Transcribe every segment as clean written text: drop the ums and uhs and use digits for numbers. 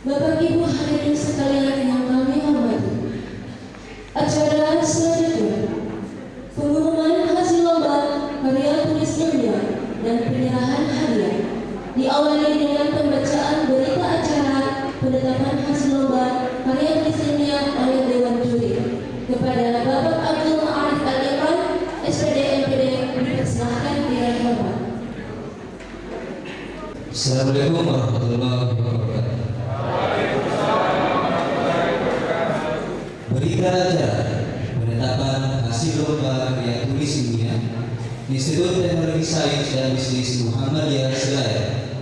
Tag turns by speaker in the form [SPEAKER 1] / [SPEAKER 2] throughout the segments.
[SPEAKER 1] Bapak Ibu hadirin sekalian yang kami hormati, acara selanjutnya pengumuman hasil lomba karya tulis ilmiah dan penyerahan hadiah diawali dengan pembacaan berita acara penetapan hasil lomba karya tulis ilmiah oleh Dewan Juri. Kepada Bapak Abdul Ma'arif Al-Iqan, SPD MPD, dipersilahkan dengan hormat.
[SPEAKER 2] Assalamualaikum warahmatullahi wabarakatuh. Berita acara penetapan hasil lomba karya tulis ilmiah Institut Teknologi Sains dan Bisnis Muhammadiyah Selayar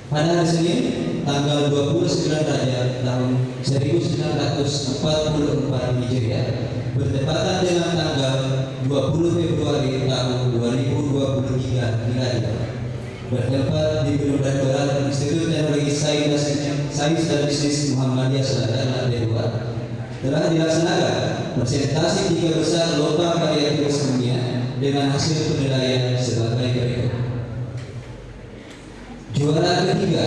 [SPEAKER 2] pada hari Senin tanggal 29 Rajab tahun 1944 Hijriah bertepatan dengan tanggal 20 Februari tahun 2023 Miladiah, bertempat di Gedung Rektorat Institut Teknologi Sains dan Bisnis Muhammadiyah Selayar lantai 2 telah dilaksanakan presentasi 3 besar lomba karya tulis ilmiah dengan hasil penilaian sebagai berikut. Juara ketiga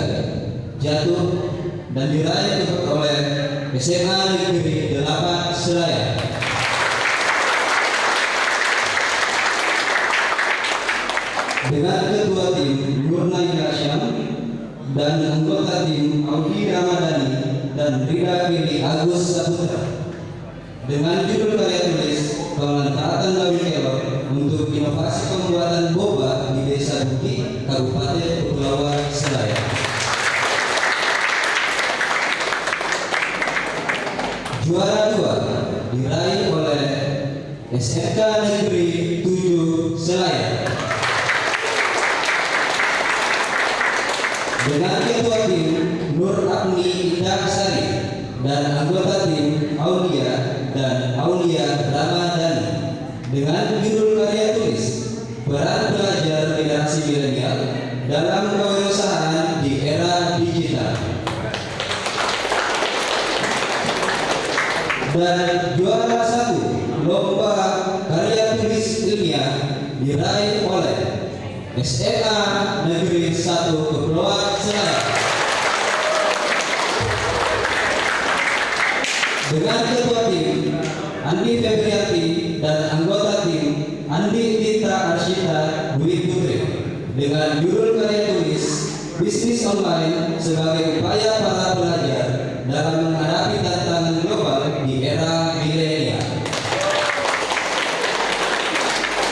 [SPEAKER 2] jatuh dan diraih oleh SMA Negeri 8 Selayar dengan ketua tim Nurnaila Syam dan anggota tim Audi Ramadhani dan Rida Kini Agus Saputra dengan judul karya tulis pemanfaatan daun kelor untuk inovasi pembuatan boba di Desa Buki, Kabupaten Kepulauan Selayar. Juara 2 diraih oleh SMK Negeri 7 Selayar dengan ketua tim Nur Agni Indah Sari dan anggota tim Aulia dan Aulia Ramadhani dengan judul karya tulis peran belajar generasi milenial dalam kewirausahaan di era digital. Dan juara 1 lomba karya tulis ilmiah diraih oleh SMA Negeri 1 Kepulauan Selayar dengan ketua tim Andi Febriati dan anggota tim Andi Tita Arsyita Dwi Putri dengan judul karya tulis bisnis online sebagai upaya para pelajar dalam menghadapi tantangan global di era milenial.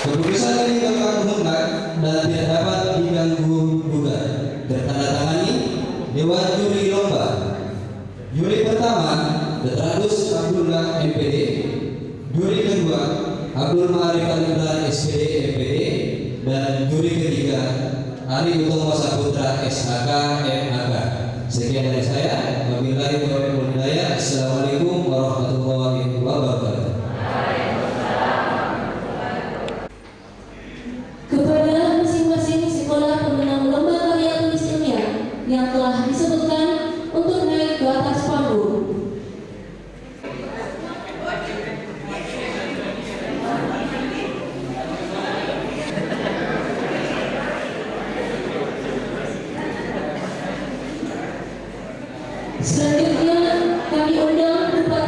[SPEAKER 2] Keputusan ini bakal mengungkap dan tidak dapat diganggu gugat. Tertandatangani Dewan Juri Lomba. Juri pertama Detradus Abdullah MPD. Juri kedua Abdul Ma'arif Al-Iqan SPD MPD. Dan juri ketiga Ari Utomo Saputra SHK MHK. Sekian dari saya. Wabillahi taufiq wal hidayah. Assalamualaikum warahmatullahi wabarakatuh.
[SPEAKER 1] Kepada masing-masing sekolah pemenang lomba karya tulis ilmiah yang telah disebutkan untuk naik ke atas panggung. Selanjutnya kami undang Bapak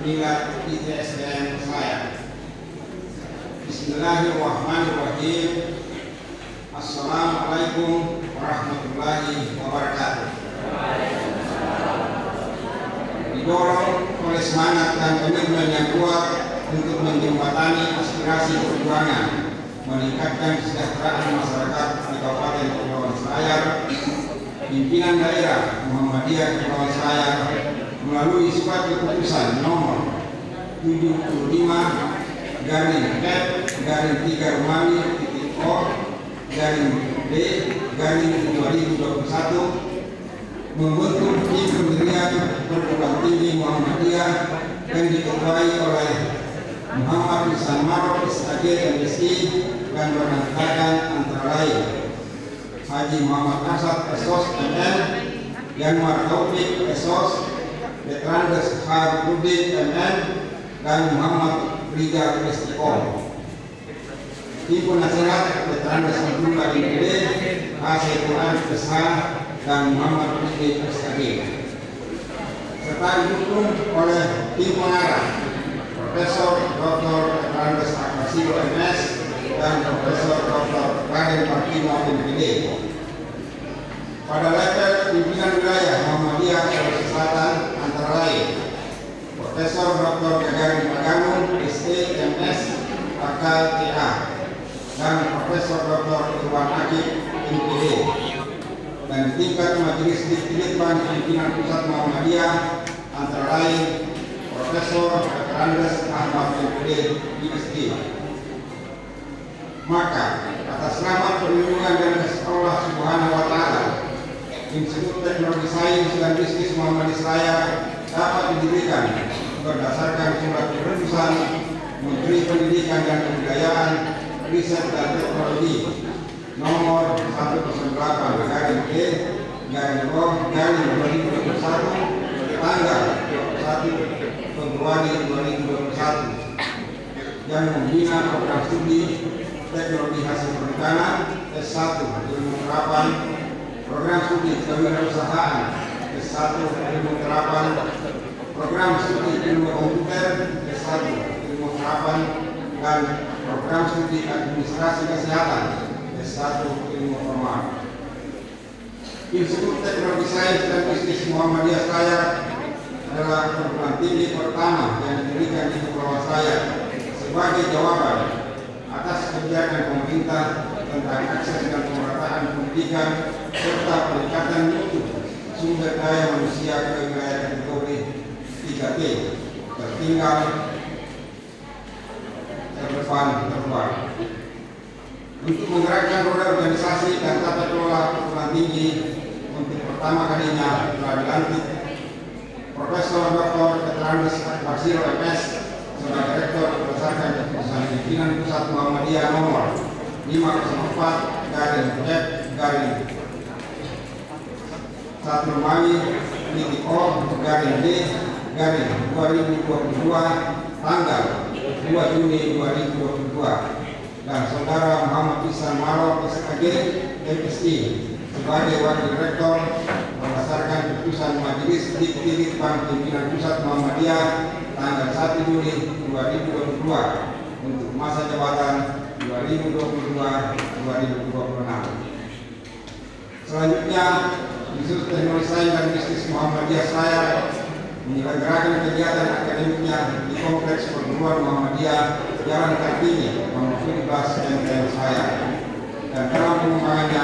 [SPEAKER 3] tingkat ITSDN saya. Bismillahirrahmanirrahim. Assalamualaikum warahmatullahi wabarakatuh. Didorong oleh semangat dan komitmen yang kuat untuk menjembatani aspirasi perjuangan meningkatkan kesejahteraan masyarakat di Kabupaten Kepulauan Selayar, pimpinan daerah Muhammadiyah Kepulauan Selayar melalui surat keputusan nomor 75-3-Romawi.O-D-2021 membentuk tim pendirian perguruan tinggi Muhammadiyah yang diketuai oleh Muhammad Ihsan Marof SAG MSI dan bernamakan antara lain Haji Muhammad Asad SOS MN, Yanwar Taufik SOS, Detrandes Harudin MN, dan Muhammad Rizal STO. Tim penasehat Detrandes Abdullah DPD, Asyikulan SH, dan Muhammad Rizal SAG, serta didukung oleh tim pengarah Profesor Dr. Detrandes Akasio MS dan Profesor Dr. Raden Martino MPD. Pada level pimpinan wilayah Muhammadiyah Sulawesi Selatan antara lain Profesor Dr. Gagarin Maganun SE MS AKTA dan Profesor Dr. Irwan Akib MPD. Dan di tingkat majelis Litbang pimpinan pusat Muhammadiyah antara lain Profesor Andes Ahmad MPD ISD. Maka atas nama perlindungan dan kasih Allah Subhanahu wa Ta'ala, Institut Teknologi Sains dan Bisnis Muhammadiyah Selayar dapat didirikan berdasarkan surat keputusan Menteri Pendidikan dan Kebudayaan, Riset dan Teknologi nomor 108/E/2021 tanggal 21 Februari 2021 yang membina program studi Teknologi Hasil Perikanan S1 Ilmu Terapan, program studi Kewirausahaan S1 Ilmu Terapan, program studi Ilmu Komputer S1 Ilmu Terapan, dan program studi Administrasi Kesehatan S1 Ilmu Formal. Institut Teknologi Sains dan Bisnis Muhammadiyah Selayar adalah perguruan tinggi pertama yang didirikan di Kepulauan Selayar sebagai jawaban atas kebijakan pemerintah tentang akses dan pemerataan pendidikan serta peningkatan mutu sumber daya manusia ke wilayah kategori 3T, tertinggal, terdepan, terluar. Untuk menggerakkan roda organisasi dan tata kelola perguruan tinggi untuk pertama kalinya telah dilantik Profesor Dr. Detrandes Akasio MS sebagai rektor berdasarkan keputusan pimpinan pusat Muhammadiyah nomor 504/1-O-D-2022 tanggal 2 Juni 2022 dan Saudara Muhammad Ihsan Marof SAG MSI sebagai wakil rektor berdasarkan keputusan Majelis Litbang Pimpinan Pusat Muhammadiyah tanggal 1 Juli 2022 untuk masa jabatan 2022-2026. Selanjutnya, Institut Teknologi Sains dan Bisnis Muhammadiyah Selayar menyelenggarakan kegiatan akademiknya di Kompleks Perguruan Muhammadiyah Jalan Kartini nomor 17 MTN Selayar, dan dalam pengembangannya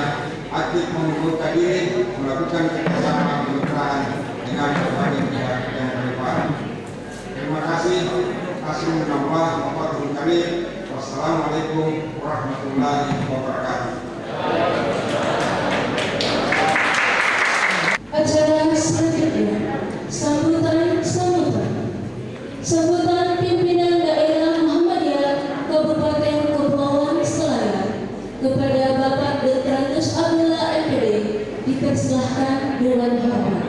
[SPEAKER 3] aktif mengumpulkan diri melakukan kerjasama kemitraan dengan berbagai pihak yang relevan. Terima kasih. Assalamualaikum warahmatullahi wabarakatuh. Wassalamualaikum warahmatullahi wabarakatuh.
[SPEAKER 1] Acara selanjutnya sambutan pimpinan daerah Muhammadiyah Kabupaten Kepulauan Selayar kepada Bapak Detrandes Abdullah MPD dipersilahkan dengan hormat.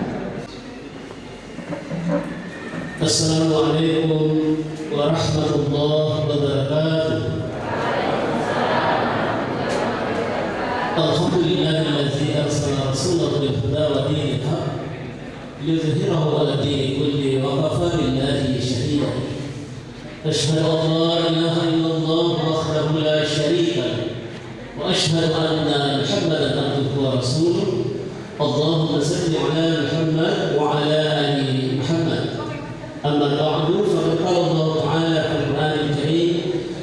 [SPEAKER 4] Assalamualaikum warahmatullahi wabarakatuh. Alhamdulillahilladzi arsala rasulahu bil huda wa dinil haq liyuzhirahu 'ala dini kulli wa kafa billahi shahida. أشهد أن لا إله إلا الله وحده لا شريك له وأشهد أن محمدا عبده ورسوله اللهم صل على محمد وعلى آل محمد أما بعد فقد قال الله تعالى في القرآن الكريم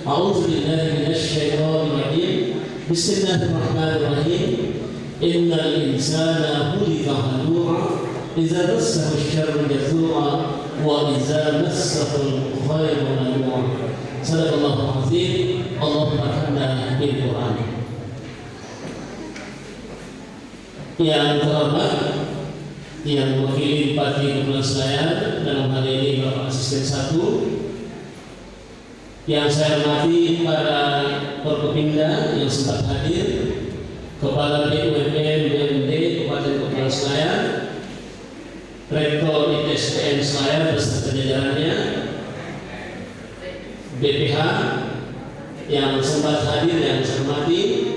[SPEAKER 4] أعوذ بالله من الشيطان الرجيم بسم الله الرحمن الرحيم إن الإنسان خلق هلوعا إذا مسه الشر جزوعا وإذا مسه الخير منوعا صدق الله العظيم اللهم ارحمنا بالقرآن. Yang terhormat, yang mewakili Bupati Kepulauan Selayar dalam hal ini Bapak Asisten 1, yang saya hormati para Forkopimda yang sempat hadir, Kepala BUMN BUMD Kabupaten Kepulauan Selayar, Rektor ITSDN Selayar beserta jajarannya, BPH yang sempat hadir yang saya hormati,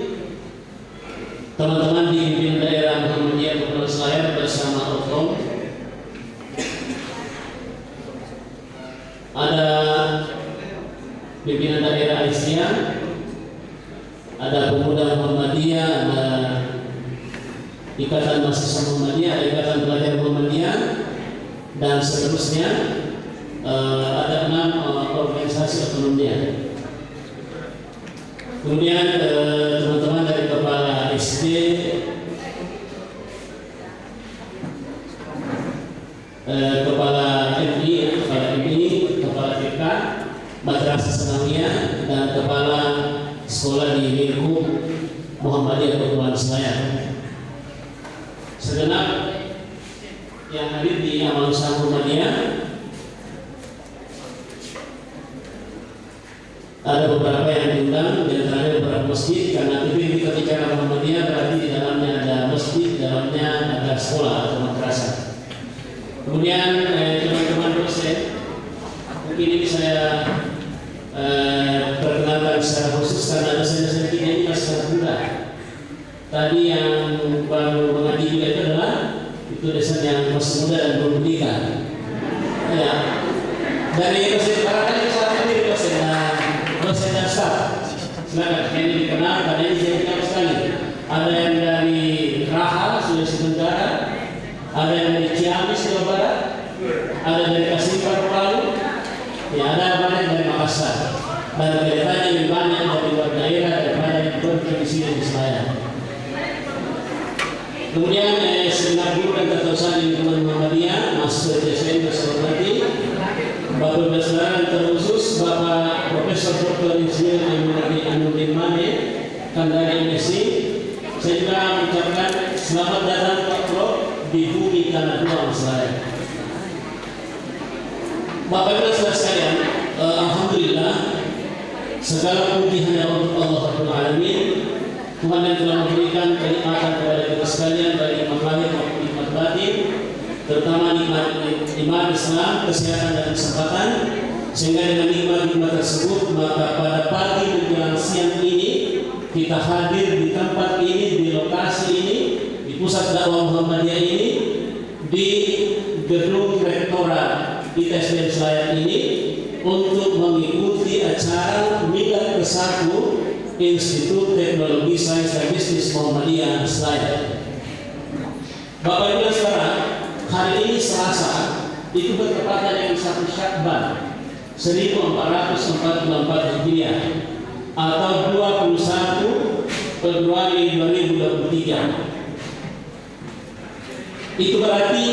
[SPEAKER 4] teman-teman di pimpinan daerah Muhammadiyah Kepulauan Selayar bersama Okom, ada pimpinan daerah Asia, ada pemuda Muhammadiyah, ada Ikatan Mahasiswa Muhammadiyah, ada Ikatan Pelajar Muhammadiyah, dan seterusnya. Ada 6 organisasi otonomnya. Kemudian teman-teman dari Kepala SD, Kepala MI, Kepala TK, Madrasah Sanawiyah, dan Kepala Sekolah di Lingkup Muhammadiyah Kepulauan Selayar. Segenap yang hadir di amal usaha Muhammadiyah, ada beberapa yang diundang, di antaranya beberapa masjid, karena itu ketika Muhammadiyah berarti di dalamnya ada masjid, di dalamnya ada sekolah atau madrasah. Kemudian teman-teman dosen, mungkin ini saya perkenalkan secara khusus karena dosen-dosen kita ini masih sangat muda. Tadi yang baru mengaji juga itu adalah dosen yang masih muda dan belum menikah. Ya, dari dosen barangkali saat ini dosen dan staff. Silakan, ini dikenal karena ini saya kenal sekali. Ada yang dari Raha, Sulawesi Tenggara, ada yang dari Ciamis, Jawa Barat, ada dari Kasihar, Palu, ya ada banyak dari Makassar. Dan kedepannya lebih banyak dari luar daerah daripada yang berprovinsi di Selayar. Kemudian segenap guru dan keturusan lingkungan Muhammadiyah, Mas DSN bersoroti, Bapak Besar terkhusus Bapak Profesor Dr. Insinyur Aminuddin Mane, Kandari MSc. Saya juga mengucapkan selamat datang Pak Prof di bumi Tanah Tuang Selayar. Bapak Ibu saudara sekalian, alhamdulillah segala puji hanya untuk Allah Rabbul Alamin, Tuhan yang telah memberikan kenikmatan kepada kita sekalian, baik nikmat lahir maupun nikmat batin, terutama nikmat iman Islam, kesehatan dan kesempatan, sehingga dengan nikmat-nikmat tersebut maka pada pagi menjelang siang ini kita hadir di tempat ini, di lokasi ini, di pusat dakwah Muhammadiyah ini, di gedung Rektorat ITSDN Selayar ini untuk mengikuti acara Milad ke-1 Institut Teknologi Sains dan Bisnis Muhammadiyah Selayar. Bapak Ibu sekarang, hari ini Selasa itu bertepatan dengan 1 Syakban 1444 Hijriah atau 21 Februari 2023. Itu berarti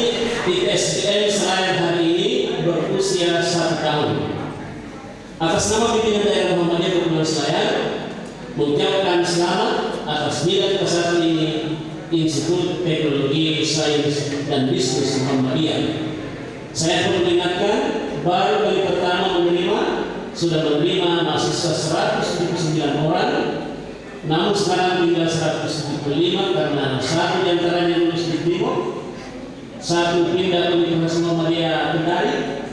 [SPEAKER 4] ITSDN Selayar hari ini berusia 1 tahun. Atas nama pimpinan daerah Muhammadiyah Kepulauan Selayar mengucapkan selamat atas milad ke-1 ini Institut Teknologi Sains dan Bisnis Muhammadiyah. Saya perlu mengingatkan, baru kali pertama sudah menerima mahasiswa 179 orang, namun sekarang tinggal 175 karena satu diantaranya lulus di Timur, satu pindah ke Universitas Muhammadiyah Kendari,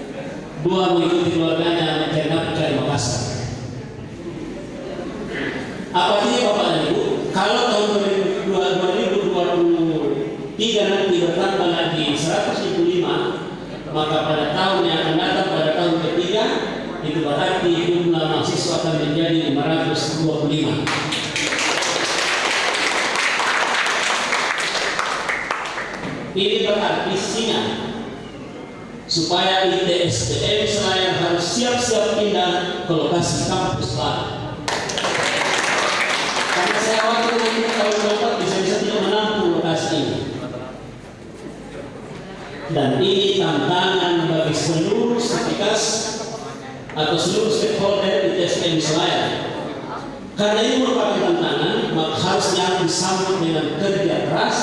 [SPEAKER 4] 2 mengikuti keluarganya mencari nafkah di Makassar. Apa artinya Bapak dan Ibu? Kalau tahun 2023 nanti bertambah lagi 175, maka pada tahun yang akan datang, pada tahun ketiga, itu berarti mahasiswa akan menjadi 525. Ini berarti sinyal supaya ITSDM Selayar harus siap-siap pindah ke lokasi kampus baru. Karena saya khawatir nanti kalau dapat bisa-bisa tidak menampung lokasi ini. Dan ini tantangan bagi seluruh statikas atau seluruh stakeholder ITSDM Selayar. Karena ini merupakan tantangan, maka harusnya disambut dengan kerja keras,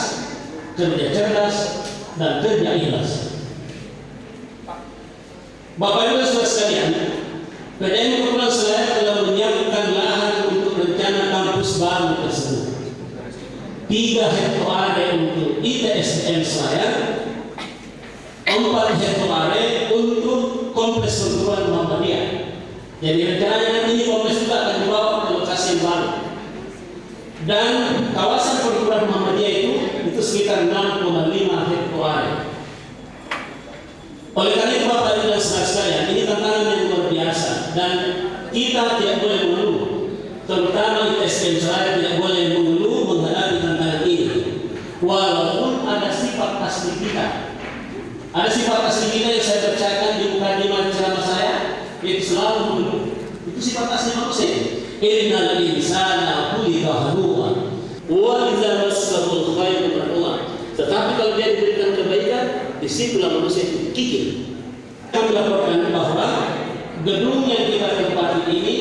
[SPEAKER 4] kerja cerdas, dan kerja ikhlas. Bapak Ibu saudara sekalian, PDM Kepulauan Selayar telah menyiapkan lahan untuk rencana kampus baru tersebut. 3 hektare untuk ITSDM Selayar, 4 hektare untuk kompleks perguruan Muhammadiyah. Jadi rencananya nanti kompleks juga akan dibawa ke lokasi yang baru. Dan kawasan perguruan Muhammadiyah itu sekitar 6,5 hektare. Oleh karena itu Bapak Ibu dan saudara sekalian, ini tantangan yang luar biasa dan kita tidak boleh mengeluh. Terutama ITSDM Selayar tidak boleh mengeluh menghadapi tantangan ini. Walaupun ada sifat asli kita. Ada sifat asli kita yang saya bacakan di mukadimah ceramah saya, yaitu selalu mengeluh. Itu sifat asli manusia. Innal insana khuliqa halu'a wa idza massahu khairu manua. Tetapi kalau dia diberikan kebaikan, disitulah manusia itu kikir. Kami laporkan bahwa gedung yang kita tempati ini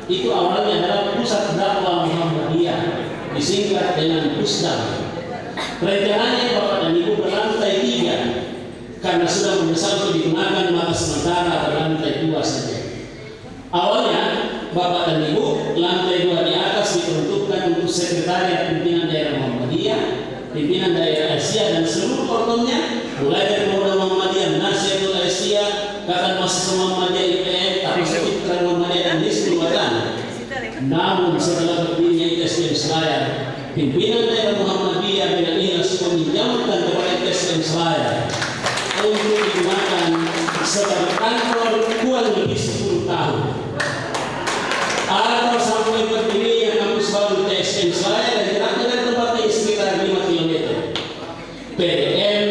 [SPEAKER 4] itu awalnya adalah pusat dakwah Muhammadiyah, disingkat dengan Pusdam. Rencananya Bapak dan Ibu berlantai 3, karena sudah mendesak untuk digunakan maka sementara berlantai 2 saja. Awalnya Bapak dan Ibu lantai 2 di atas diperuntukkan untuk sekretariat pimpinan daerah Muhammadiyah, pimpinan daerah Asia dan seluruh organnya, mulai dari Pemuda Muhammadiyah, Nasihatul Asia, Katan Mahasiswa Muhammadiyah IPN, Tapisukit Muhammadiyah dan Hizbul Watan. Namun setelah berdirinya ITSDM Selayar, pimpinan daerah Muhammadiyah dengan ikhlas meminjamkan kepada ITSDM Selayar untuk digunakan sebagai kantor kurang lebih 10 tahun. Atau sampai berdirinya kampus baru ITSDM Selayar dan jaraknya dari tempatnya sekitar 5 km. PDM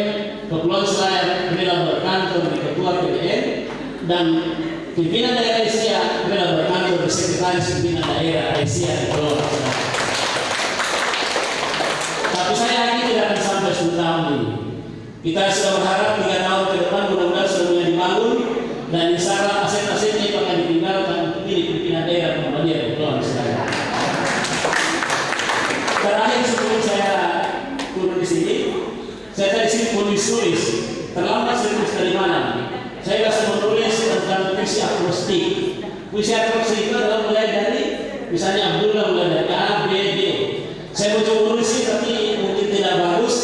[SPEAKER 4] Kepulauan Selayar rela berkantor di Ketua PDM dan pimpinan daerah Asia rela berkantor di Sekretaris Pimpinan Daerah Asia di Kepulauan Selayar. Tapi saya yakin tidak akan sampai 10 tahun ini. Kita sudah berharap 3 tahun ke depan mudah-mudahan sudah mulai dibangun dan insya Allah aset-asetnya itu akan ditinggalkan untuk pimpinan daerah Muhammadiyah di Kepulauan Selayar. Terakhir sebelum saya turun di sini, saya tadi sini menulis terlambat saya tulis dari mana? Saya rasa menulis tentang puisi akrostik. Puisi akrostik itu adalah mulai dari misalnya Abdullah mulai dari A, B, D. Saya mau coba menulis tapi mungkin tidak bagus.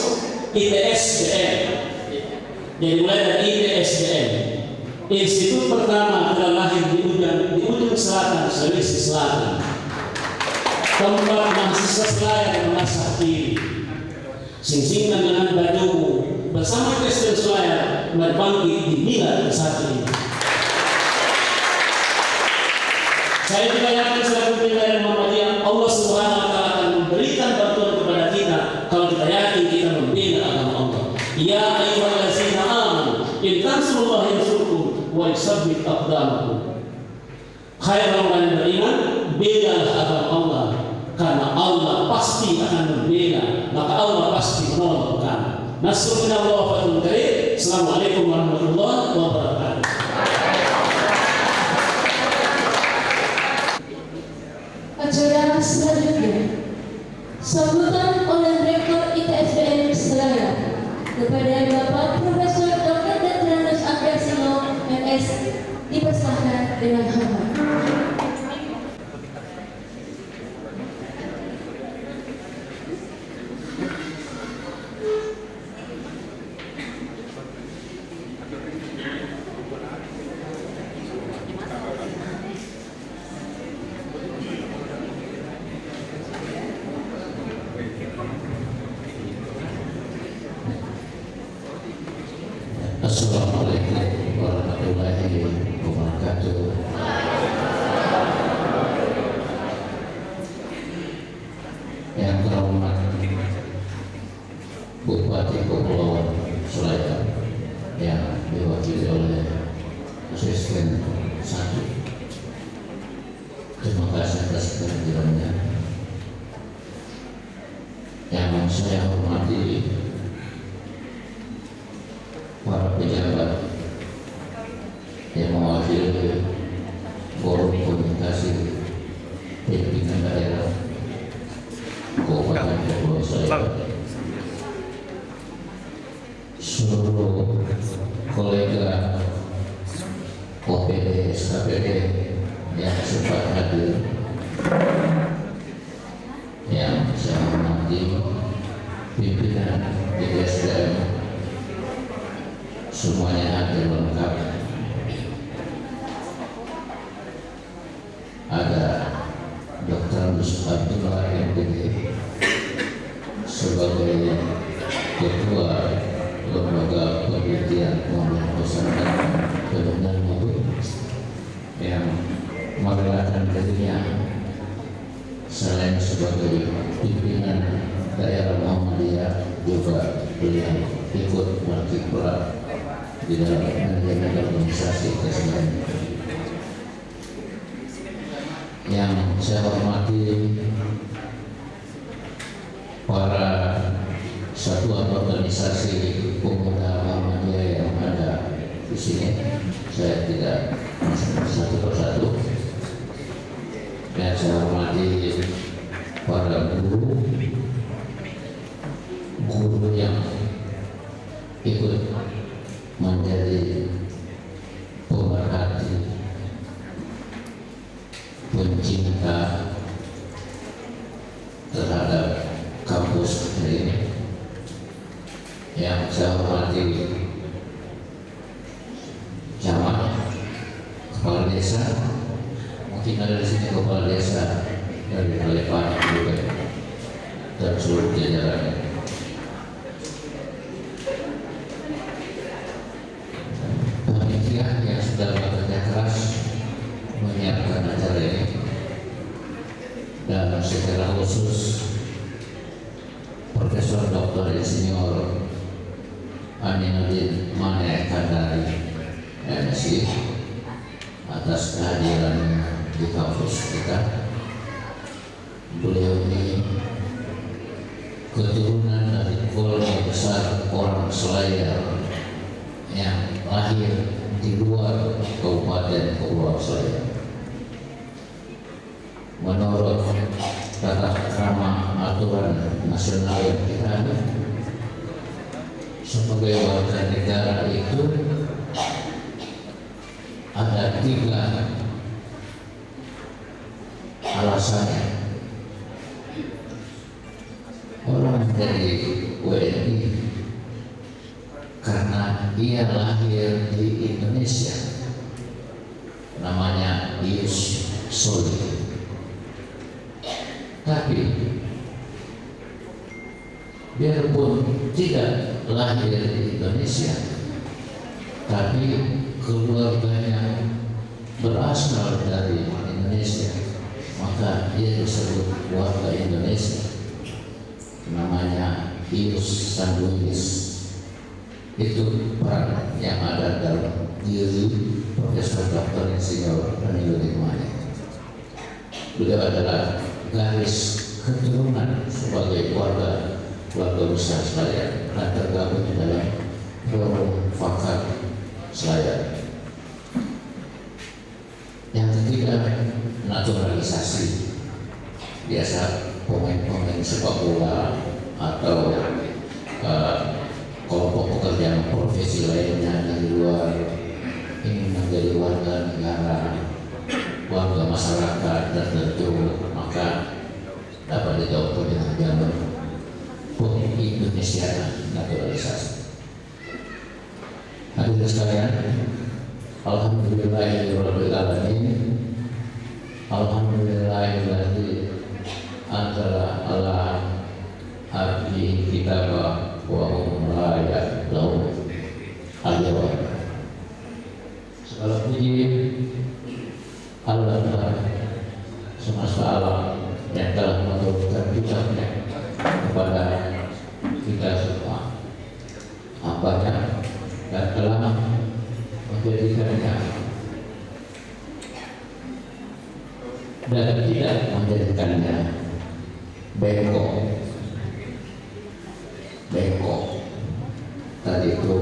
[SPEAKER 4] ITSDM. Jadi mulai dari ITSDM. Institut pertama telah lahir di ujung selatan Sulawesi Selatan. Tempat mahasiswa Selayar mengasah diri. Sing-singkan dengan bajumu bersama ITSDM Selayar berbangkit di Mila saat ini. Saya juga yakin selaku pimpinan Muhammadiyah, Allah Subhanahu wa Ta'ala akan memberikan bantuan kepada kita kalau kita yakin kita membela agama Allah. Ya ayyuhallazina amanu in tansurullaha yansurkum wa yusabbit aqdamakum. Hai orang yang beriman, belalah agama Allah karena Allah pasti akan membela, maka Allah pasti menolong kamu. Nasrun minallah wa fathun qarib. Assalamualaikum warahmatullahi wabarakatuh.
[SPEAKER 1] Acara selanjutnya sambutan oleh Rektor ITSDM Selayar kepada Bapak Profesor Dr. Detranus Agresino MS dipersilakan dengan hormat.
[SPEAKER 5] Assalamualaikum warahmatullahi wabarakatuh. kehadirannya. Yang saya hormati para pejabat yang mewakili Forum Komunikasi Pimpinan Daerah Kabupaten Kepulauan Seribu, seluruh kolega OPD SKPD yang sempat hadir, yang saya hormati pimpinan DSDM, semuanya hadir lengkap. Ada Dr. Abdullah MPD sebagai Ketua Lembaga Penelitian Pengembangan Pesantren Penunjang Mutu yang merelakan dirinya selain sebagai pimpinan daerah Muhammadiyah juga beliau ikut berkiprah di dalam manajemen organisasi kesenian. Yang saya hormati para satuan organisasi pemuda Muhammadiyah yang ada di sini, saya tidak satu persatu. Dan saya hormati para guru yang ikut menjadi pemerhati, pencinta terhadap kampus ini. Yang saya hormati camat, kepala desa, mungkin ada di sini kepala desa dari Balikpapan juga, dan seluruh jajarannya. Panitia yang sudah bekerja keras menyiapkan acara ini, dan secara khusus Profesor Dr. Insinyur Aminuddin Mane Kandari MSI atas kehadirannya di kampus kita. Beliau ini keturunan dari keluarga besar orang Selayar yang lahir di luar Kabupaten Kepulauan Seribu. Menurut tata krama aturan nasional yang kita ada, sebagai warga negara itu ada 3 alasannya. Orang menjadi WNI karena dia lahir di Indonesia, namanya ius soli. Tapi biarpun tidak lahir di Indonesia, tapi keluarganya berasal dari Indonesia, maka dia disebut warga Indonesia, namanya ius sanguinis. Itu peran yang ada dalam diri Profesor Dr. Insinyur Aminuddin Mane. Beliau adalah garis keturunan sebagai keluarga besar Selayar dan tergabung di dalam Forum Fakat Selayar. Yang ketiga, naturalisasi. Biasa pemain-pemain sepak bola atau kelompok pekerjaan profesi lainnya dari luar ingin menjadi warga negara, warga masyarakat tertentu, maka dapat dijawab dengan jalur Indonesia naturalisasi. Hadirin sekalian, alhamdulillahirabbil alamin, alhamdulillahilladzi anzala ala abdihi kitaba wa hum la ya'lamun. Segala puji Allah semesta alam yang telah menurunkan kitabnya kepada kita semua hambanya dan telah menjadikannya dan tidak menjadikannya bengkok. Tadi itu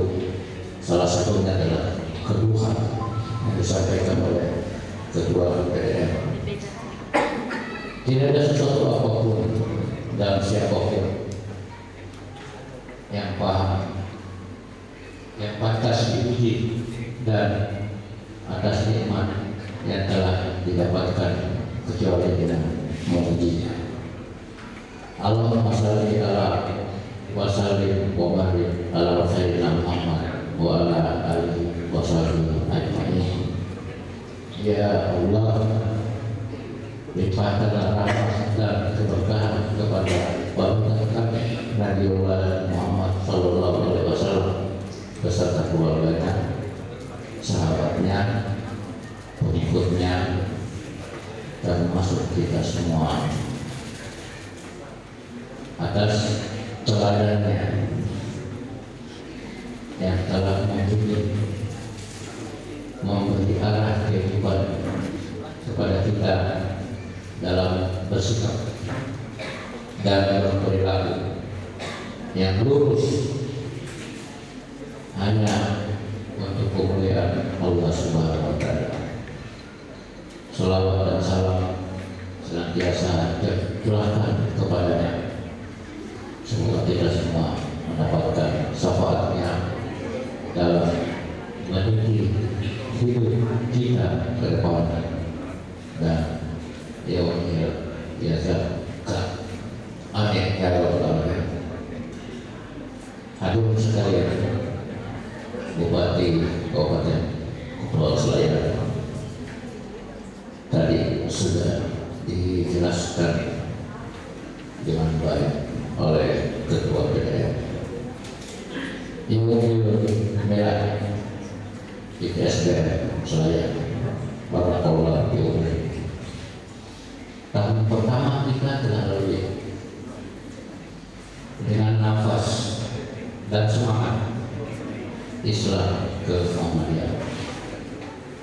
[SPEAKER 5] salah satunya adalah keluhan yang disampaikan oleh Ketua PDM. Tidak ada sesuatu apapun dan siapapun yang paham, yang pantas dipuji dan atas nikmat yang telah didapatkan kecuali dengan memujinya. Allahumma shalli ala wa sallim wa barik ala sayyidina Muhammad wa ala alihi wa sahbihi ajma'in. Ya Allah, limpahkanlah rahmat dan keberkahan kepada baginda kami Nabiullah Muhammad sallallahu alaihi wasallam beserta keluarganya, sahabatnya, pengikutnya, termasuk kita semua, atas teladannya yang telah membimbing, memberi arah kehidupan kepada kita dalam bersikap dan berperilaku yang lurus hanya untuk kemuliaan Allah Subhanahu wa Ta'ala. Salawat dan salam senantiasa tercurahkan kepadanya. Semoga kita semua mendapatkan syafaatnya dalam meniti hidup kita ke depan dan yaumil biasa. Amin ya rabbal alamin. Hadirin sekalian, Bupati Kabupaten Kepulauan Selayar tadi sudah dijelaskan dengan baik oleh Ketua PDM. Ibu Merah IPSDM Selayar, Barakallah Ibu. Tahun pertama kita telah lalui dengan nafas dan semangat Islam ke Muhammadiyah.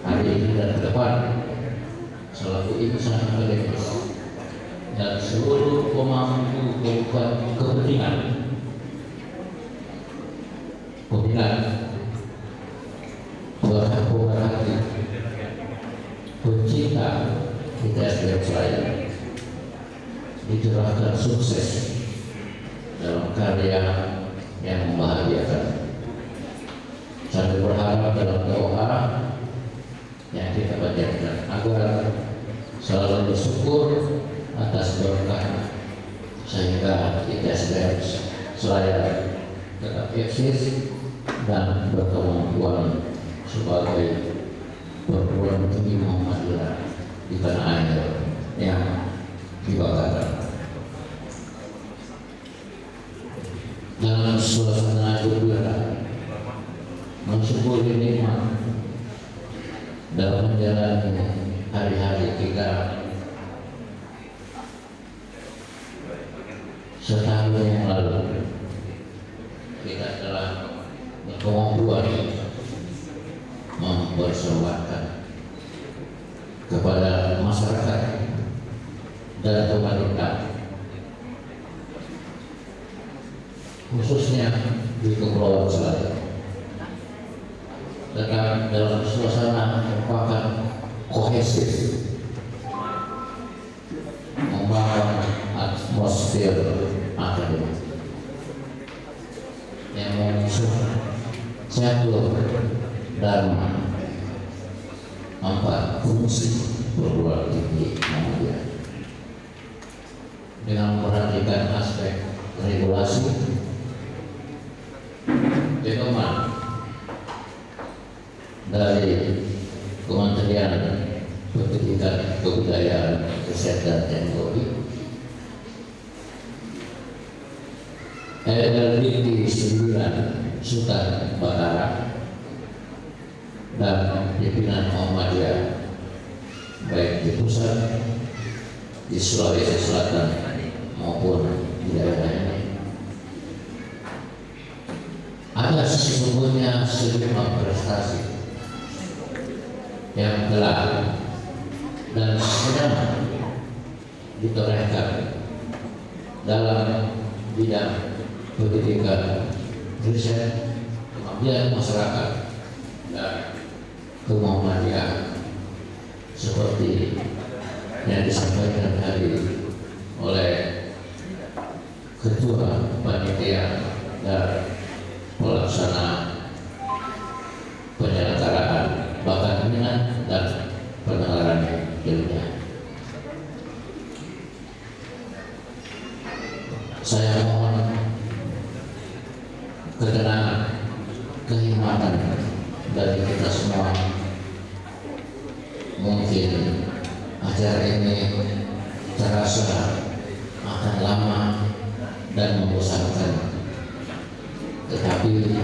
[SPEAKER 5] Hari ini dan ke depan selaku insan akademis dan seluruh pemangku kepentingan pemerhati, pencinta IPSDM Selayar dicerahkan sukses dalam karya yang membahagiakan. Sambil berharap dalam doa yang kita panjatkan agar selalu bersyukur atas berkah sehingga IPSDM Selayar tetap eksis dan berkemampuan sebagai perguruan tinggi Muhammadiyah di tanah air yang dibanggakan. Dalam suasana gembira, mensyukuri nikmat dalam menjalani hari-hari kita. Setahun yang lalu kita telah berkemampuan mempersoalkan kepada masyarakat dan pemerintah, khususnya di Kepulauan Selayar, tetap dalam suasana merupakan kohesif, membangun atmosfer akademik yang mengusung catur dharma, 4 fungsi perguruan tinggi Muhammadiyah dengan memperhatikan aspek regulasi, pedoman dari Kementerian Pendidikan, Kebudayaan, Kesehatan, Teknologi, LDT 9 Sultan Batara, dan pimpinan Muhammadiyah baik di pusat, di Sulawesi Selatan maupun di daerah ini. Ada sesungguhnya sejumlah prestasi yang telah dan sedang ditorehkan dalam bidang pendidikan, riset, pengabdian masyarakat, dan kemuhammadiyaan seperti yang disampaikan tadi oleh Ketua Panitia dan Pelaksana Penyelenggaraan Bakat Minat dan Pengenalan Ilmiah. Saya mohon ketenangan, kehormatan dari kita semua. Mungkin acara ini terasa akan lama dan membosankan, tetapi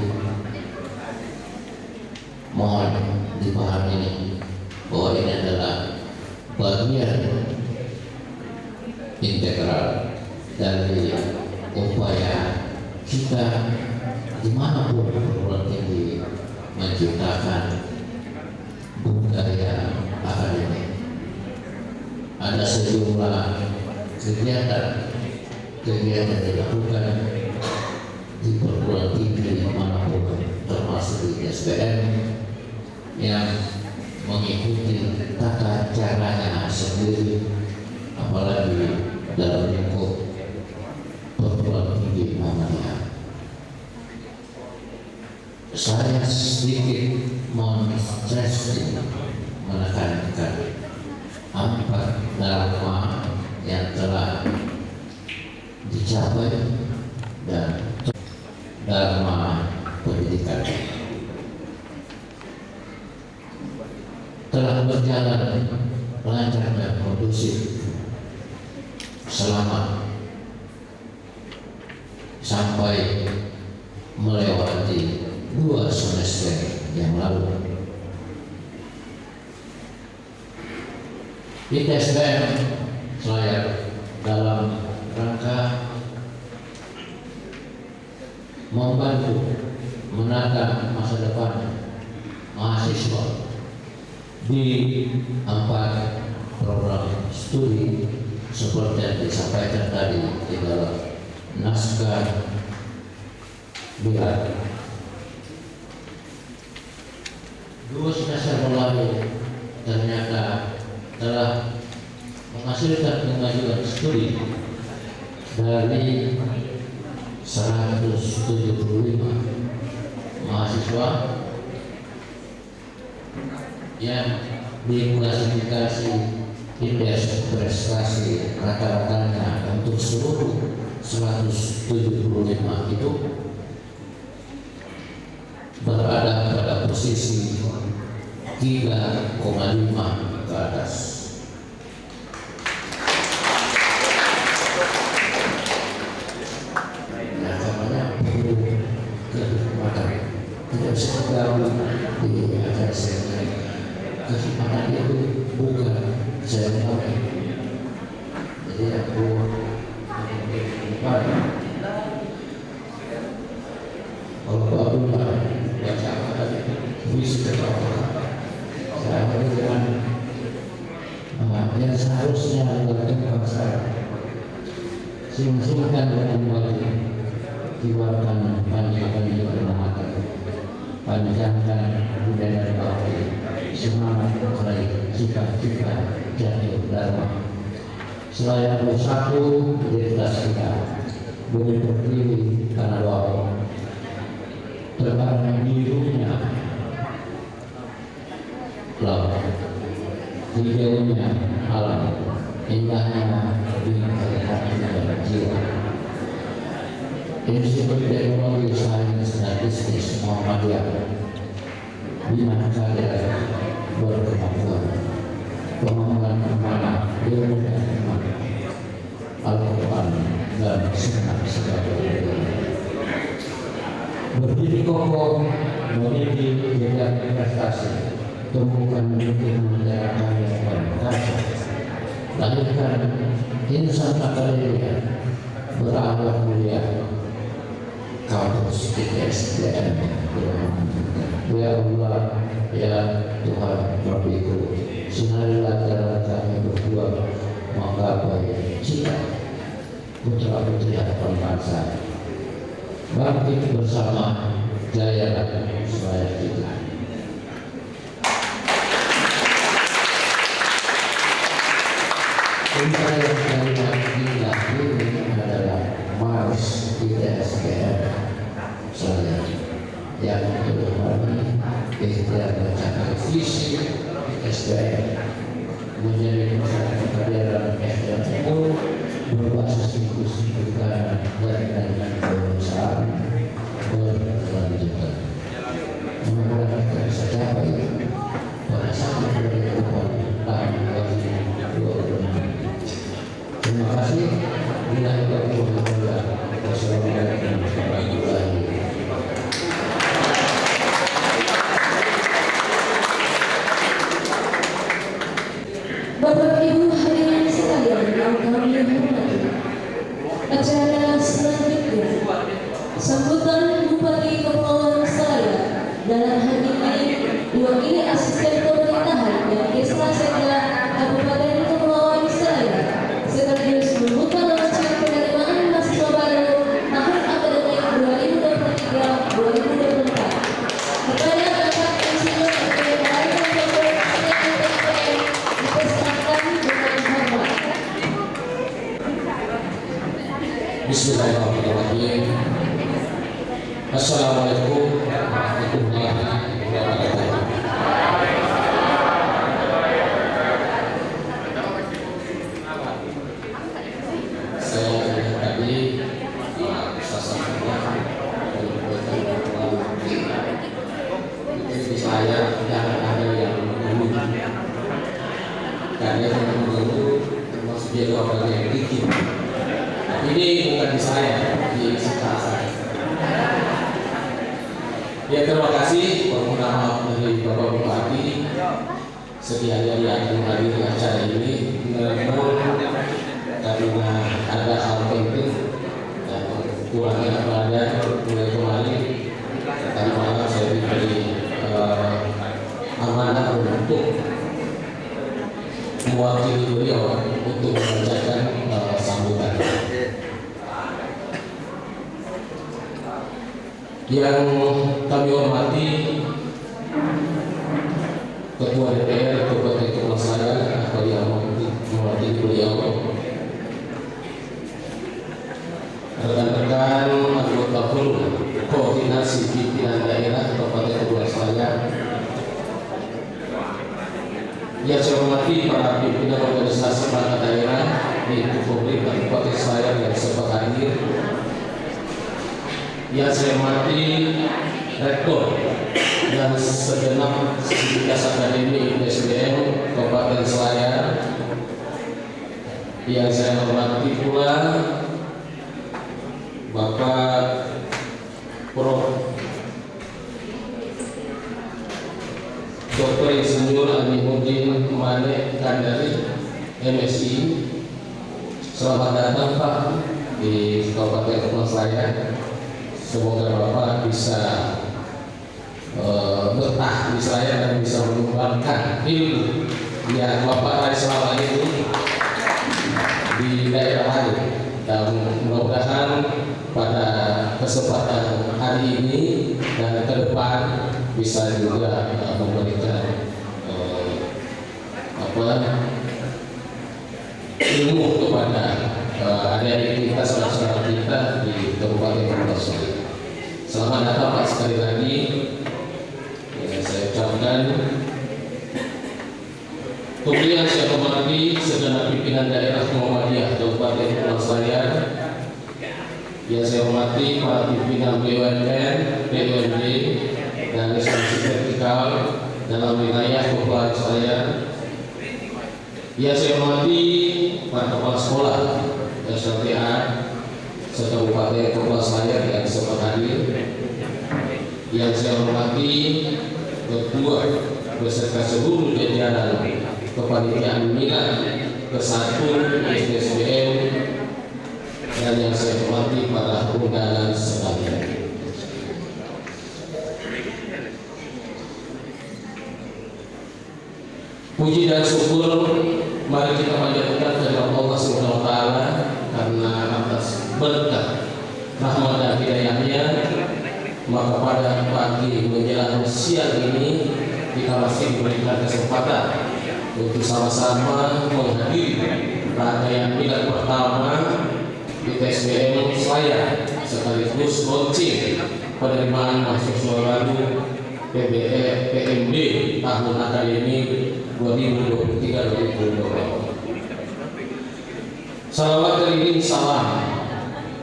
[SPEAKER 5] mohon dipahami bahwa ini adalah bagian integral dari upaya kita dimanapun perguruan tinggi menciptakan budaya akademik. Ada sejumlah kegiatan dilakukan di perguruan tinggi manapun, termasuk di SBM, yang mengikuti tata caranya sendiri, apalagi dalam lingkup perguruan tinggi Muhammadiyah. Saya sedikit menekankan 4 dharma yang telah dicapai dan dharma pendidikan telah berjalan lancar dan kondusif selama sampai melewati 2 semester yang lalu. Di SBM saya dalam rangka membantu menata masa depan mahasiswa di 4 program studi seperti yang disampaikan tadi di dalam naskah biar 2 semester lalu ternyata telah menghasilkan kemajuan studi dari 175 mahasiswa yang diklasifikasi indeks prestasi rata-ratanya untuk seluruh 175 itu berada pada posisi 3,5 ke atas. Nah, karena perlu kehormatan, tidak bisa tergabung di acara saya. Kehormatan itu bukan saya menolak. Jadi aku kalau baru baca apa visi keterangan saya dengan yang seharusnya dilakukan saya singkat dengan baik, keluarkan panjangkan juga penghormatan, panjangkan budaya baik, semangat baik, cita-cita jatuh dharma. Selain bersatu identitas kita begitu berdiri karena doa terbareng birunya laut, hijaunya alam, indahnya bintang dan jiwa. Institut Teknologi Sains dan Bisnis Muhammadiyah Bina Karya berkemampuan pengembangan mana ilmu dan iman, Al-Quran dan sunnah sebagai berdiri kokoh, memiliki jejak prestasi, tumbuhkan mimpi menjadi karya dan karya, lahirkan insan akademia berakhlak mulia, kampus ISDN. Ya Allah, ya Tuhan Rabbiku, sinarilah jalan kami berdua, menggapai cita putra putri harapan bangsa. Bangkit bersama, jaya Suraya kita. Untaian kalimat indah ini adalah Mars ITSPR saya yang terhormati ikhtiar mencapai visi SPR menjadi pusat kehadiran SDM berbasis inklusi pendidikan dan kemanusiaan berkelanjutan. Mudah-mudahan kita bisa capai pada saat 2024 tahun 2025. Terima kasih. Wassalamualaikum warahmatullahi wabarakatuh.
[SPEAKER 1] Bapak Ibu hadirin sekalian yang kami hormati, acara selanjutnya sambutan Bupati Kepulauan Selayar dalam hal ini diwakili asisten pemerintahan dan Kesra Kabupaten Kepulauan Selayar sekaligus membuka launching penerimaan mahasiswa baru tahun akademik 2023-2024 kepada Bapak Insinyur
[SPEAKER 5] Bismillahirrahmanirrahim. Assalamualaikum warahmatullahi wabarakatuh. Saya tadi di saya jangan ada yang menunggu karena yang menunggu termasuk jadi orang yang bikin. Ini bukan di saya, di sekitar saya. Ya, terima kasih permohonan maaf dari Bapak Bupati sedianya yang menghadiri acara ini. Namun karena ada hal penting dan kurangnya berada mulai kemarin tadi malam saya diberi amanah untuk mewakili beliau untuk membacakan sambutan. Yang kami hormati Ketua DPR Kabupaten Kepulauan Selayar atau yang mewakili beliau, rekan-rekan anggota forum koordinasi pimpinan daerah Kabupaten Kepulauan Selayar, yang saya hormati para pimpinan organisasi perangkat daerah di pemerintah Kabupaten Selayar yang sempat hadir, yang saya hormati Rektor dan segenap sivitas akademi SDM Kabupaten Selayar, yang saya hormati pula Bapak Prof. Dr. Insinyur Aminuddin Mane Kandari MSI. Selamat datang Pak di Kabupaten Kepulauan Selayar. Semoga Bapak bisa betah di Selayar dan bisa menyumbangkan ilmu yang Bapak raih selama ini di daerah lain. Dan mudah-mudahan pada kesempatan hari ini dan ke depan bisa juga memberikan ilmu kepada adik-adik kita, saudara kita di Kabupaten Kepulauan Selayar. Selamat datang Pak sekali lagi. Saya ucapkan kemudian saya hormati segenap pimpinan daerah Muhammadiyah Kabupaten Kepulauan Selayar, yang saya hormati para pimpinan BUMN, BUMD dan instansi vertikal dalam wilayah Kepulauan Selayar, yang saya hormati para kepala sekolah SLTA se-Kabupaten Kepulauan Selayar yang sempat hadir, yang saya hormati ketua beserta seluruh jajaran kepanitiaan minat ke-1 SDSBM, dan yang saya hormati para undangan sekalian. Puji dan syukur mari kita panjatkan kepada Allah
[SPEAKER 4] berkah rahmat dan hidayahnya. Maka pada pagi menjelang siang ini kita masih diberikan kesempatan untuk sama-sama menghadiri rangkaian milad pertama di TSBM Selayar sekaligus launching penerimaan mahasiswa baru PMB tahun akademik 2023-2024. Salawat dari salam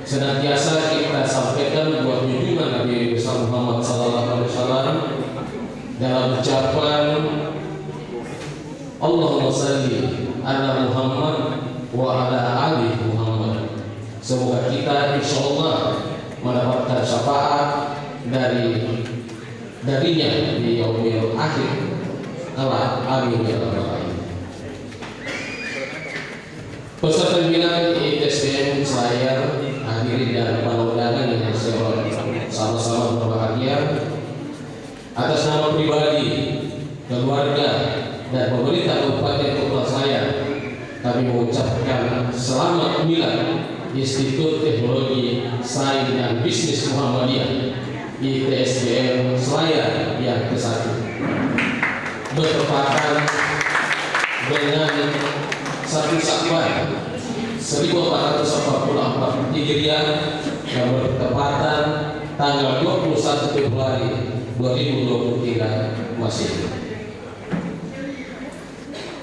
[SPEAKER 4] senantiasa kita sampaikan buat junjungan Nabi besar Muhammad SAW dalam ucapan Allahumma salli ala Muhammad wa ala ali Muhammad. Semoga kita insya Allah mendapatkan syafaat darinya di yaumil akhir. Amin ya rabbal alamin. Peserta milad TSBM Selayar, hadirin dan para undangan yang sama-sama berbahagia, atas nama pribadi, keluarga, dan pemerintah Kabupaten Kepulauan Selayar, kami mengucapkan selamat milad Institut Teknologi Sains dan Bisnis Muhammadiyah ITSBM Selayar yang ke-1, bertepatan dengan 1 Syawal 1444 Hijriah yang bertepatan tanggal 21 Februari 2023 Masehi.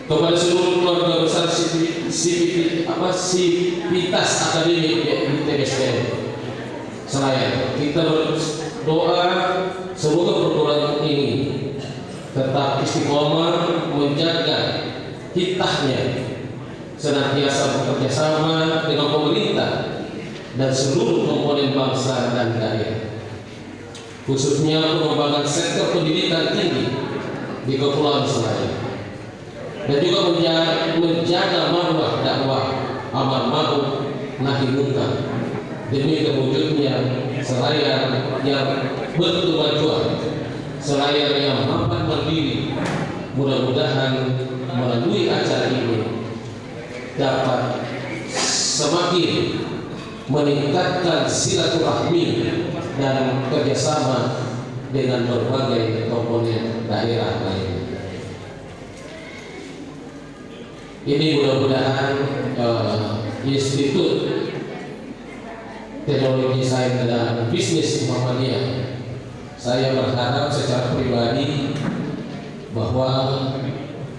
[SPEAKER 4] Kepada seluruh keluarga besar Sivitas Akademik di TSBM Selayar, kita berdoa semoga perguruan ini tetap istiqomah menjaga hitahnya, senantiasa bekerja sama dengan pemerintah dan seluruh komponen bangsa dan daerah, khususnya pengembangan sektor pendidikan tinggi di Kepulauan Selayar, dan juga menjaga marwah dakwah amar ma'ruf nahi munkar demi terwujudnya Selayar yang berkemajuan, Selayar yang mampu mandiri. Mudah-mudahan melalui acara ini dapat semakin meningkatkan silaturahmi dan kerjasama dengan berbagai komponen daerah lainnya. Ini mudah-mudahan Institut Teknologi Sains dan Bisnis Muhammadiyah, saya berharap secara pribadi bahwa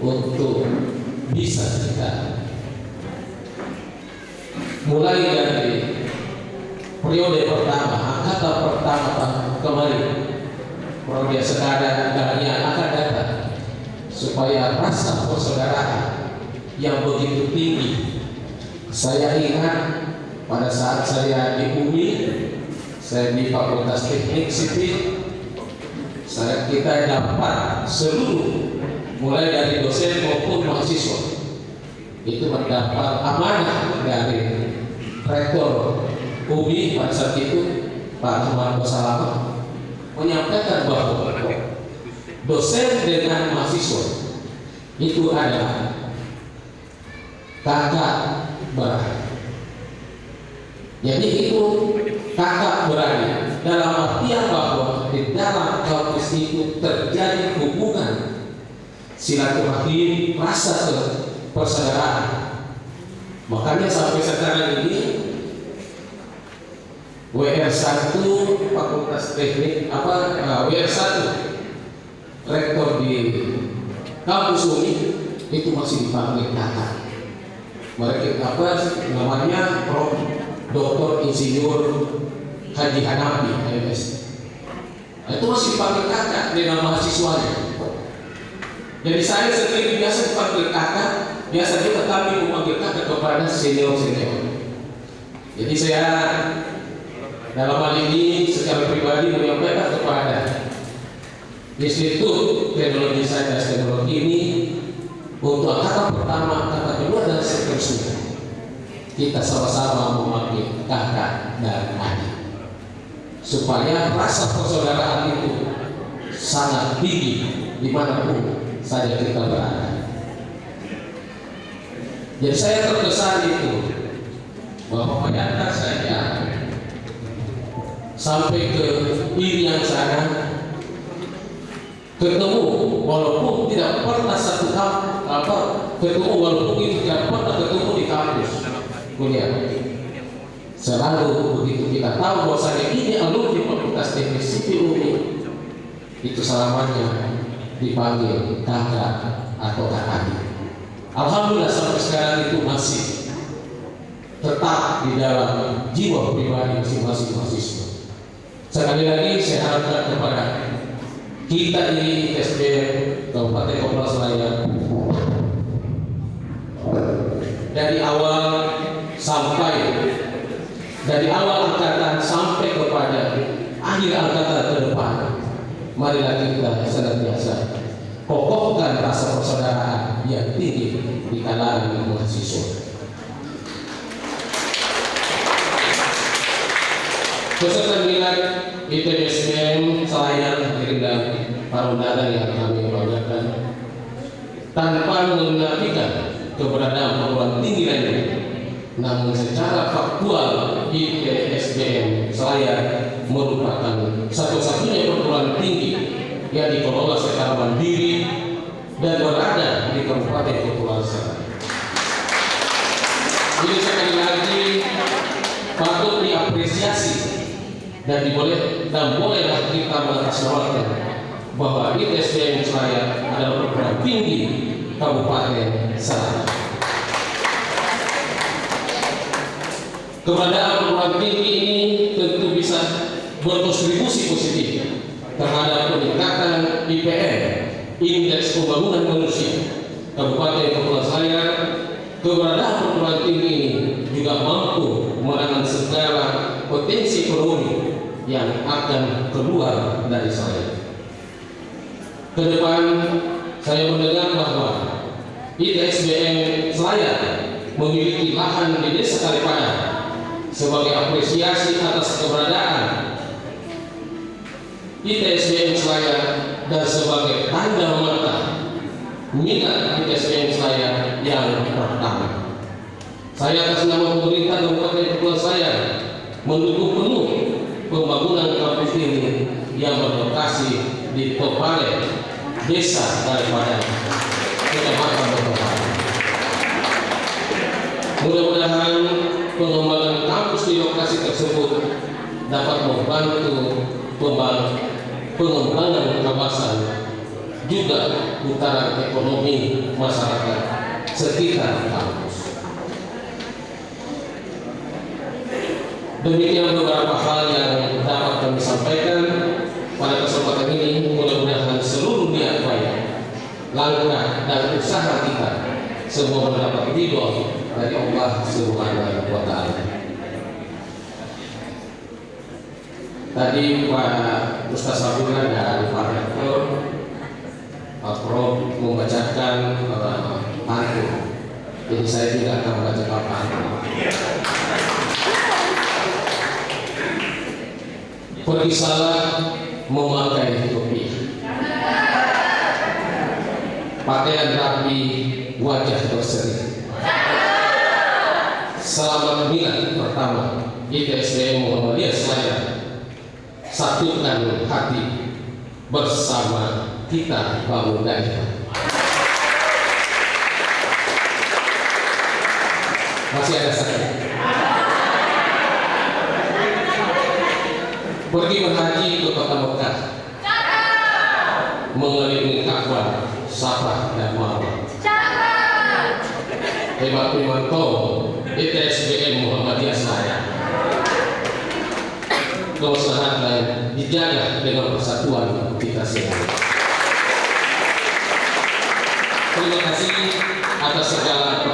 [SPEAKER 4] untuk bisa kita mulai dari periode pertama, angkatan pertama kemarin, periode sekarang dan yang akan datang, supaya rasa persaudaraan yang begitu tinggi. Saya ingat pada saat saya di UMI, saya di Fakultas Teknik Sipil, kita dapat seluruh mulai dari dosen maupun mahasiswa itu mendapat amanah dari rektor UMI pada saat itu, Pak Ahmad Basalamah, menyampaikan bahwa dosen dengan mahasiswa itu adalah kakak beradik. Jadi itu kakak beradik dalam artian bahwa di dalam kampus itu terjadi hubungan silaturahim, rasa persaudaraan. Makanya sampai sekarang ini WR1 Fakultas Teknik WR1 rektor di kampus UMI itu masih dipanggil kakak. Mereka namanya Prof. Dr. Insinyur Haji Hanafi MS. Itu masih dipanggil kakak dengan mahasiswanya. Jadi saya sendiri biasa dipanggil kakak, biasa juga kami memanggil kakak kepada senior-senior. Jadi saya dalam hal ini secara pribadi menyampaikan kepada Institut Teknologi Sains dan Teknologi ini untuk angkatan pertama, angkatan kedua dan seterusnya, kita sama-sama memanggil kakak dan adik supaya rasa persaudaraan itu sangat tinggi dimanapun saja kita berada. Jadi saya terkesan itu
[SPEAKER 5] bahwa pada saja sampai ke Irian sana ketemu, walaupun tidak pernah satu ketemu, walaupun itu tidak pernah ketemu di kampus kuliah. Selalu begitu kita tahu bahwasanya ini alumni Fakultas Teknik Sipil UNI, itu selamanya dipanggil kakak atau kakak. Alhamdulillah sampai sekarang itu masih tetap di dalam jiwa pribadi masing-masing mahasiswa. Sekali lagi saya harapkan kepada kita di SBM Kabupaten Kepulauan Selayar, dari awal angkatan sampai kepada akhir angkatan ke depan, marilah kita senantiasa kokohkan rasa persaudaraan yang tinggi di kalangan mahasiswa. Peserta minat ITB/SBM Selayar dan para undangan yang kami banggakan, tanpa menafikan keberadaan perguruan tinggi lainnya, namun secara faktual ITB/SBM Selayar merupakan satu-satunya perguruan tinggi yang dikelola secara mandiri dan berada di Kabupaten Kepulauan Selayar. Ini sekali lagi patut diapresiasi dan bolehlah kita mengatasnamakan bahwa ITB/SBM Selayar adalah perguruan tinggi Kabupaten Selayar. Keberadaan perguruan tinggi ini tentu bisa berkontribusi positif terhadap peningkatan IPM, Indeks Pembangunan Manusia Kabupaten Kepulauan Selayar. Keberadaan perguruan tinggi ini juga mampu menangani segala potensi ekonomi yang akan keluar dari Selayar. Kedepan saya mendengar bahwa ITB/SBM Selayar memiliki lahan di Desa Kalipada sebagai apresiasi atas keberadaan ITB/SBM Selayar dan sebagai tanda mata minat ITB/SBM Selayar yang pertama. Saya atas nama pemerintah Kabupaten Kepulauan Selayar mendukung penuh pembangunan kampus ini yang berlokasi di Topale, Desa Kalipada, Kecamatan Topale. Mudah-mudahan pengembangan kampus di lokasi tersebut dapat membantu pengembangan kawasan juga putaran ekonomi masyarakat sekitar kampus. Demikian beberapa hal yang dapat kami sampaikan pada kesempatan ini. Mudah-mudahan seluruh niat baik, langkah dan usaha kita semua mendapat ridho dari Allah Subhanahu wa Ta'ala. Tadi Pak Ustaz Sabuna dan Pak Rektor, Pak Prof membacakan pantun. Jadi saya tidak akan membacakan pantun. Pergi salah memakai topi, pakaian rapi, wajah berseri. Selamat minat pertama ITB/SBM Muhammadiyah Selayar. Satukan hati bersama kita bangun daerah. Masih ada saya. Pergi berhaji ke kota Mekah, mengelilingi Ka'bah, Safa dan Marwah. Hebat Primanto ITB/SBM Muhammadiyah Selayar. Kemaslahatan dijaga dengan persatuan kita semua. Terima kasih atas segala